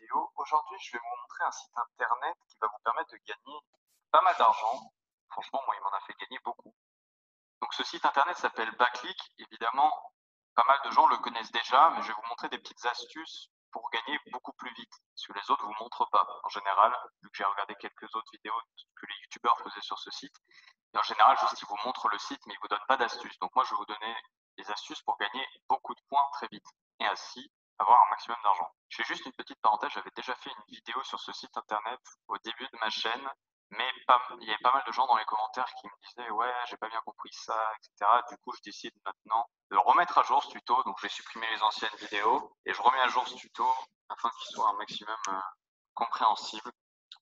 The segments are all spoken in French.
vidéo. Aujourd'hui, je vais vous montrer un site internet qui va vous permettre de gagner pas mal d'argent. Franchement, moi, il m'en a fait gagner beaucoup. Donc, ce site internet s'appelle Backlick. Évidemment, pas mal de gens le connaissent déjà, mais je vais vous montrer des petites astuces pour gagner beaucoup plus vite, ce que les autres ne vous montrent pas. En général, vu que j'ai regardé quelques autres vidéos que les youtubeurs faisaient sur ce site, et en général, juste ils vous montrent le site, mais ils ne vous donnent pas d'astuces. Donc moi, je vais vous donner des astuces pour gagner beaucoup de points très vite et ainsi avoir un maximum d'argent. Je fais juste une petite parenthèse, j'avais déjà fait une vidéo sur ce site internet au début de ma chaîne, mais il y avait pas mal de gens dans les commentaires qui me disaient ouais, j'ai pas bien compris ça, etc. Du coup, je décide maintenant de remettre à jour ce tuto. Donc je vais supprimer les anciennes vidéos et je remets à jour ce tuto afin qu'il soit un maximum compréhensible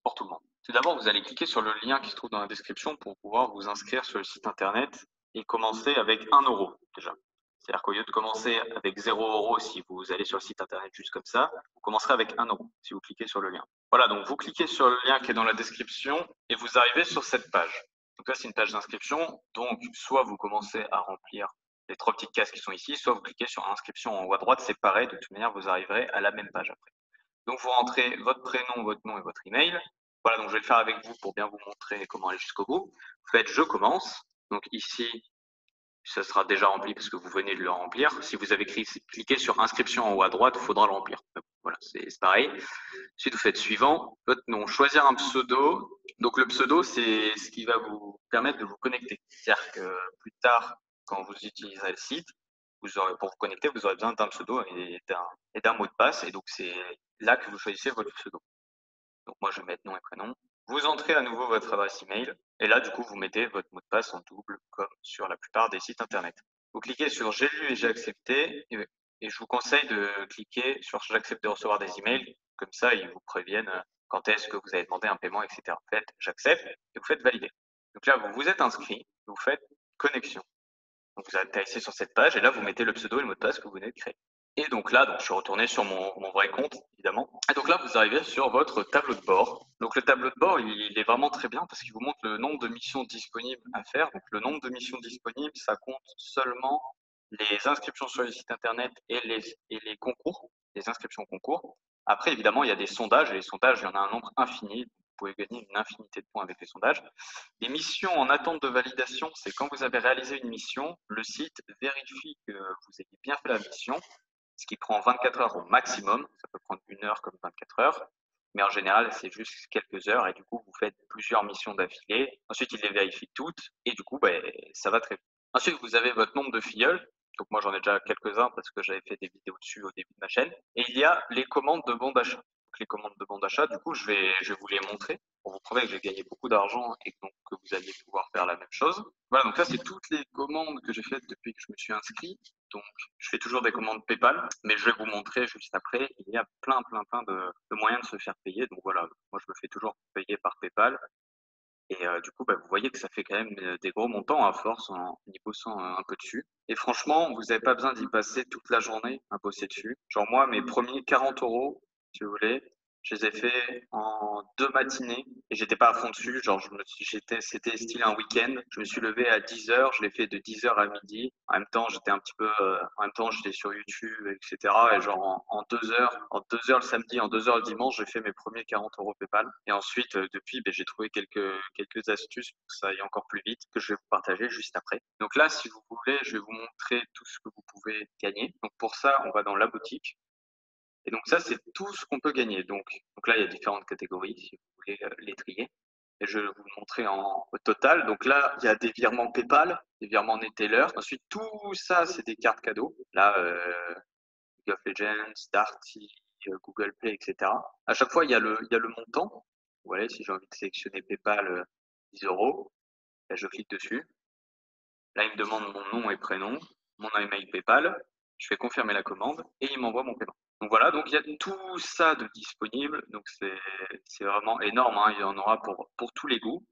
pour tout le monde. Tout d'abord, vous allez cliquer sur le lien qui se trouve dans la description pour pouvoir vous inscrire sur le site internet et commencer avec 1 € déjà. C'est-à-dire qu'au lieu de commencer avec 0 € si vous allez sur le site internet juste comme ça, vous commencerez avec 1 € si vous cliquez sur le lien. Voilà, donc vous cliquez sur le lien qui est dans la description et vous arrivez sur cette page. Donc là, c'est une page d'inscription. Donc, soit vous commencez à remplir les 3 petites cases qui sont ici, soit vous cliquez sur inscription en haut à droite, c'est pareil. De toute manière, vous arriverez à la même page après. Donc, vous rentrez votre prénom, votre nom et votre email. Voilà, donc je vais le faire avec vous pour bien vous montrer comment aller jusqu'au bout. Vous faites je commence. Donc ici, ça sera déjà rempli parce que vous venez de le remplir. Si vous avez cliqué sur inscription en haut à droite, il faudra le remplir. Voilà, c'est pareil. Ensuite, vous faites suivant, votre nom, choisir un pseudo. Donc le pseudo, c'est ce qui va vous permettre de vous connecter. C'est-à-dire que plus tard, quand vous utiliserez le site, pour vous connecter, vous aurez besoin d'un pseudo et d'un mot de passe. Et donc c'est là que vous choisissez votre pseudo. Donc moi, je vais mettre nom et prénom. Vous entrez à nouveau votre adresse email et là, du coup, vous mettez votre mot de passe en double comme sur la plupart des sites internet. Vous cliquez sur j'ai lu et j'ai accepté et je vous conseille de cliquer sur j'accepte de recevoir des emails. Comme ça, ils vous préviennent quand est-ce que vous avez demandé un paiement, etc. Vous faites j'accepte et vous faites valider. Donc là, vous vous êtes inscrit, vous faites connexion. Donc vous atterrissez sur cette page et là, vous mettez le pseudo et le mot de passe que vous venez de créer. Et donc là, je suis retourné sur mon vrai compte, évidemment. Et donc là, vous arrivez sur votre tableau de bord. Donc le tableau de bord, il est vraiment très bien parce qu'il vous montre le nombre de missions disponibles à faire. Donc le nombre de missions disponibles, ça compte seulement les inscriptions sur les sites internet et les concours, les inscriptions au concours. Après, évidemment, il y a des sondages et les sondages, il y en a un nombre infini. Vous pouvez gagner une infinité de points avec les sondages. Les missions en attente de validation, c'est quand vous avez réalisé une mission, le site vérifie que vous ayez bien fait la mission, ce qui prend 24 heures au maximum. Ça peut prendre 1 heure comme 24 heures. Mais en général, c'est juste quelques heures et du coup, vous faites plusieurs missions d'affilée. Ensuite, il les vérifie toutes et du coup, ça va très vite. Ensuite, vous avez votre nombre de filleuls. Donc moi, j'en ai déjà quelques-uns parce que j'avais fait des vidéos dessus au début de ma chaîne. Et il y a les commandes de bons d'achat. Donc les commandes de bons d'achat, du coup, je vais vous les montrer pour vous prouver que j'ai gagné beaucoup d'argent et donc que vous allez pouvoir faire la même chose. Voilà, donc là, c'est toutes les commandes que j'ai faites depuis que je me suis inscrit. Donc, je fais toujours des commandes PayPal, mais je vais vous montrer juste après. Il y a plein de moyens de se faire payer. Donc voilà, moi, je me fais toujours payer par PayPal. Et du coup, vous voyez que ça fait quand même des gros montants à force en y bossant un peu dessus. Et franchement, vous n'avez pas besoin d'y passer toute la journée à bosser dessus. Genre moi, mes premiers 40 €, si vous voulez, je les ai fait en 2 matinées et j'étais pas à fond dessus. Genre, c'était style un week-end. Je me suis levé à 10 h, je l'ai fait de 10 h à midi. En même temps, j'étais un petit peu, en même temps, j'étais sur YouTube, etc. Et genre en 2 heures, le samedi, en 2 heures le dimanche, j'ai fait mes premiers 40 € PayPal. Et ensuite, depuis, j'ai trouvé quelques astuces pour que ça aille encore plus vite, que je vais vous partager juste après. Donc là, si vous voulez, je vais vous montrer tout ce que vous pouvez gagner. Donc pour ça, on va dans la boutique. Et donc ça, c'est tout ce qu'on peut gagner. Donc là, il y a différentes catégories, si vous voulez les trier. Et je vais vous le montrer au total. Donc là, il y a des virements PayPal, des virements Neteller. Ensuite, tout ça, c'est des cartes cadeaux. Là, League of Legends, Darty, Google Play, etc. À chaque fois, il y a le montant. Voilà, si j'ai envie de sélectionner PayPal 10 €, là, je clique dessus. Là, il me demande mon nom et prénom, mon email PayPal. Je fais confirmer la commande et il m'envoie mon paiement. Donc voilà, donc il y a tout ça de disponible. Donc c'est vraiment énorme, hein. Il y en aura pour tous les goûts.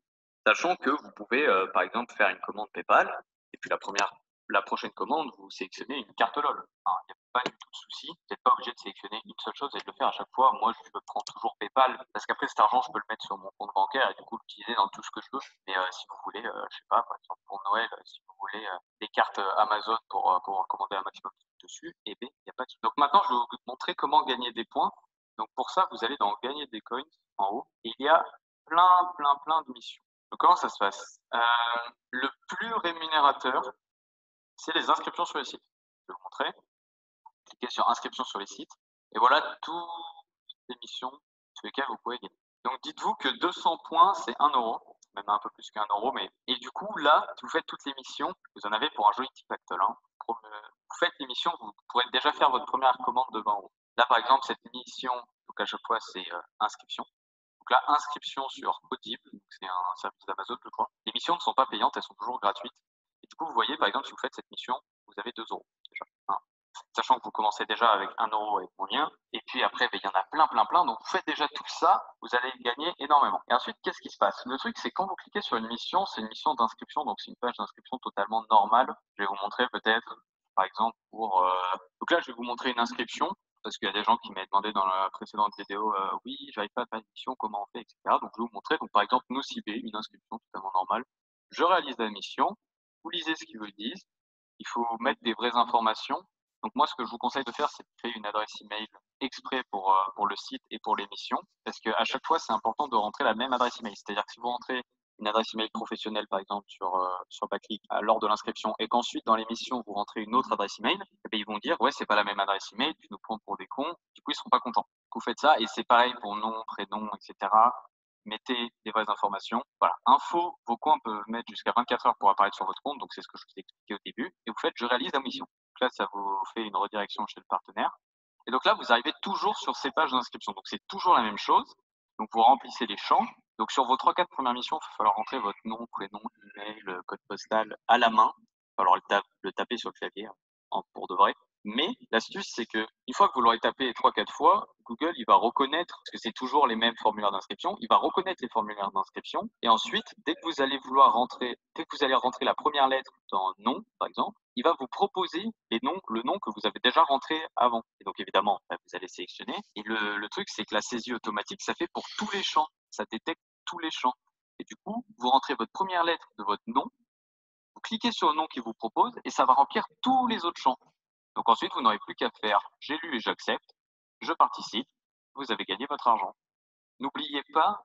Sachant que vous pouvez, par exemple, faire une commande PayPal et puis la prochaine commande, vous sélectionnez une carte LOL. Hein, il n'y a pas du tout de souci. Vous n'êtes pas obligé de sélectionner une seule chose et de le faire à chaque fois. Moi, je prends toujours PayPal parce qu'après cet argent, je peux le mettre sur mon compte bancaire et du coup l'utiliser dans tout ce que je veux. Mais si vous voulez, je sais pas, par exemple pour Noël, si vous voulez des cartes Amazon pour commander un maximum de trucs dessus, eh bien, il n'y a pas de souci. Donc maintenant, je vais vous montrer comment gagner des points Donc pour ça, vous allez dans gagner des coins en haut et il y a plein de missions. Donc comment ça se passe? Le plus rémunérateur, c'est les inscriptions sur les sites. Je vais vous montrer. Cliquez sur inscription sur les sites et voilà toutes les missions sur lesquelles vous pouvez gagner. Donc dites-vous que 200 points, c'est 1 €, même un peu plus qu'1 €, mais et du coup là, si vous faites toutes les missions, vous en avez pour un joli petit pactole, hein. Vous faites les missions, vous pourrez déjà faire votre première commande de 20 €. Là, par exemple, cette mission, donc à chaque fois, c'est, inscription. Donc là, inscription sur Audible, donc c'est un service d'Amazon, je crois. Les missions ne sont pas payantes, elles sont toujours gratuites et du coup, vous voyez, par exemple, si vous faites cette mission, vous avez 2 € déjà, hein. Sachant que vous commencez déjà avec 1 € avec mon lien et puis après, beh, il y en a plein, donc vous faites déjà tout ça, vous allez gagner énormément et ensuite, qu'est-ce qui se passe? Le truc, c'est quand vous cliquez sur une mission, c'est une mission d'inscription, donc c'est une page d'inscription totalement normale. Je vais vous montrer peut-être, par exemple, pour, donc là, je vais vous montrer une inscription parce qu'il y a des gens qui m'avaient demandé dans la précédente vidéo, «Oui, j'arrive pas à faire une mission, comment on fait?» et cetera. Donc je vais vous montrer, donc par exemple, Nocibé, une inscription totalement normale. Je réalise la mission, vous lisez ce qu'ils vous disent, il faut mettre des vraies informations. Donc moi, ce que je vous conseille de faire, c'est de créer une adresse email exprès pour le site et pour l'émission, parce qu'à chaque fois, c'est important de rentrer la même adresse email. C'est-à-dire que si vous rentrez une adresse email professionnelle, par exemple, sur Backlick, lors de l'inscription, et qu'ensuite, dans l'émission, vous rentrez une autre adresse email, eh bien, ils vont dire, ouais, c'est pas la même adresse email, tu nous prends pour des cons. Du coup, ils seront pas contents. Donc, vous faites ça, et c'est pareil pour nom, prénom, etc. Mettez des vraies informations. Voilà. Info, vos coins peuvent mettre jusqu'à 24 heures pour apparaître sur votre compte, donc c'est ce que je vous ai expliqué au début. Et vous faites, je réalise la mission. Donc là, ça vous fait une redirection chez le partenaire. Et donc là, vous arrivez toujours sur ces pages d'inscription. Donc c'est toujours la même chose. Donc vous remplissez les champs. Donc sur vos 3-4 premières missions, il va falloir rentrer votre nom, prénom, email, code postal à la main. Il va falloir le taper sur le clavier pour de vrai. Mais l'astuce, c'est que une fois que vous l'aurez tapé 3-4 fois, Google, il va reconnaître, parce que c'est toujours les mêmes formulaires d'inscription, il va reconnaître les formulaires d'inscription. Et ensuite, dès que vous allez rentrer la première lettre dans nom, par exemple, il va vous proposer le nom que vous avez déjà rentré avant. Et donc évidemment, bah, vous allez sélectionner. Et le truc, c'est que la saisie automatique, ça fait pour tous les champs. Ça détecte tous les champs. Et du coup, vous rentrez votre première lettre de votre nom, vous cliquez sur le nom qu'il vous propose et ça va remplir tous les autres champs. Donc ensuite, vous n'aurez plus qu'à faire j'ai lu et j'accepte, je participe, vous avez gagné votre argent. N'oubliez pas,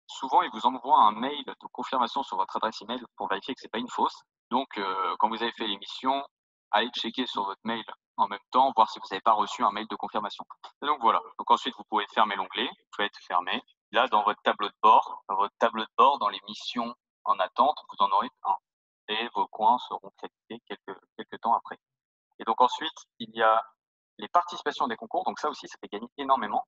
souvent ils vous envoient un mail de confirmation sur votre adresse email pour vérifier que c'est pas une fausse. Donc quand vous avez fait l'émission, allez checker sur votre mail en même temps, voir si vous n'avez pas reçu un mail de confirmation. Et donc voilà. Donc ensuite, vous pouvez fermer l'onglet, vous pouvez être fermé. Là, dans votre tableau de bord, dans les missions en attente, vous en aurez un. Et vos coins seront crédités quelques temps après. Et donc ensuite, il y a les participations des concours, donc ça aussi, ça fait gagner énormément.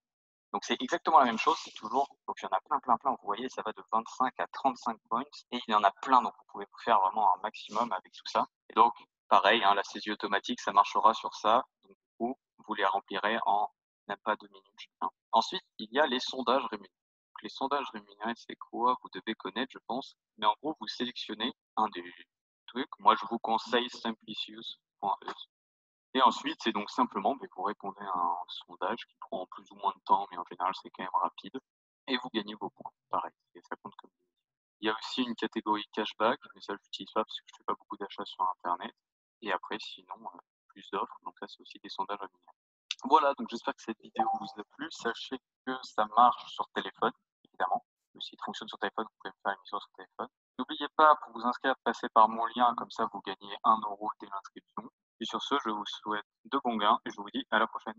Donc c'est exactement la même chose, c'est toujours, donc il y en a plein, vous voyez, ça va de 25 à 35 points, et il y en a plein, donc vous pouvez vous faire vraiment un maximum avec tout ça. Et donc, pareil, hein, la saisie automatique, ça marchera sur ça, donc du coup, vous les remplirez en même pas 2 minutes. Hein. Ensuite, il y a les sondages rémunérés. Donc, les sondages rémunérés, c'est quoi? Vous devez connaître, je pense, mais en gros, vous sélectionnez un des trucs. Moi, je vous conseille simplicius.e. Et ensuite, c'est donc simplement, beh, vous répondez à un sondage qui prend plus ou moins de temps, mais en général, c'est quand même rapide et vous gagnez vos points. Pareil, et ça compte comme il y a aussi une catégorie cashback, mais ça, je l'utilise pas parce que je fais pas beaucoup d'achats sur internet et après sinon, plus d'offres, donc là, c'est aussi des sondages rémunérés. Voilà, donc j'espère que cette vidéo vous a plu. Sachez que ça marche sur téléphone, évidemment. Le site fonctionne sur téléphone, vous pouvez me faire une mission sur téléphone. N'oubliez pas, pour vous inscrire, de passer par mon lien, comme ça vous gagnez 1 € dès l'inscription. Et sur ce, je vous souhaite de bons gains et je vous dis à la prochaine.